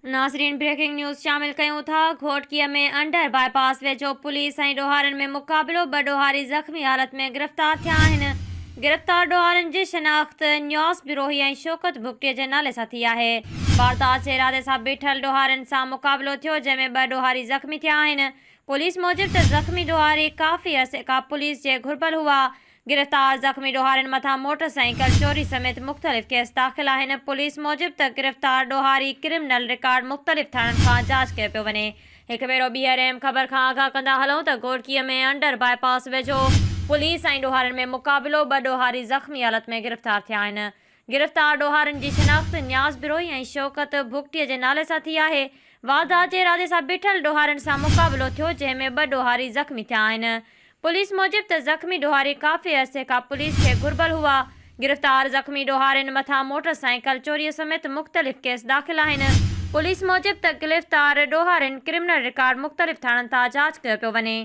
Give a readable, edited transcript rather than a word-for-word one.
नाज़रीन, breaking news शामिल कयूं था। घोटकीअ में अंडर बाईपास वेझो पुलिस ऐं ॾोहारनि में मुक़ाबिलो। ॿ ॾोहारी ज़ख़्मी हालत में गिरफ़्तार थिया आहिनि। गिरफ़्तार ॾोहारनि जी शनाख़्त न्यास बिरोही ऐं शौकत भुगटीअ जे नाले सां थी आहे। वारदात जे इरादे सां बीठल ॾोहारनि सां मुक़ाबिलो थियो, जंहिं में 2 ॾोहारी ज़ख़्मी थिया आहिनि। पुलिस मूजिबि त ज़ख़्मी ॾोहारी काफ़ी अरसे खां पुलिस जे घुरिबल हुआ। गिरफ़्तार ज़ख़्मी ॾोहारनि मथां मोटरसाइकिल चोरी समेत मुख़्तलिफ़ केस दाख़िल आहिनि। पुलिस मूजिबि त गिरफ़्तार ॾोहारी क्रिमिनल रिकॉर्ड मुख़्तलिफ़ थाणनि खां जांच कयो पियो वञे। हिकु भेरो ॿीहर अहम ख़बर खां आगाह कंदा हलूं त घोटकीअ में अंडर बाईपास वेझो पुलिस ऐं ॾोहारनि में मुक़ाबिलो। 2 ॾोहारी ज़ख़्मी हालत में गिरफ़्तार थिया आहिनि। गिरफ़्तार ॾोहारनि जी शनाख़्त न्यास बिरोही ऐं शौकत भुगटीअ जे नाले सां थी आहे। वारदात जे इरादे सां बीठल ॾोहारनि सां मुक़ाबिलो थियो, जंहिं में 2 ॾोहारी ज़ख़्मी थिया आहिनि। पुलिस मूजिबि त ज़ख़्मी ॾोहारी काफ़ी अरसे खां पुलिस जे घुरिबल हुआ। गिरफ़्तार ज़ख़्मी ॾोहारनि मथां मोटरसाइकिल चोरीअ समेत मुख़्तलिफ़ केस दाख़िल आहिनि। पुलिस मूजिबि त गिरफ़्तार ॾोहारनि क्रिमिनल रिकॉर्ड मुख़्तलिफ़ थाणनि तां जांच कयो पियो वञे।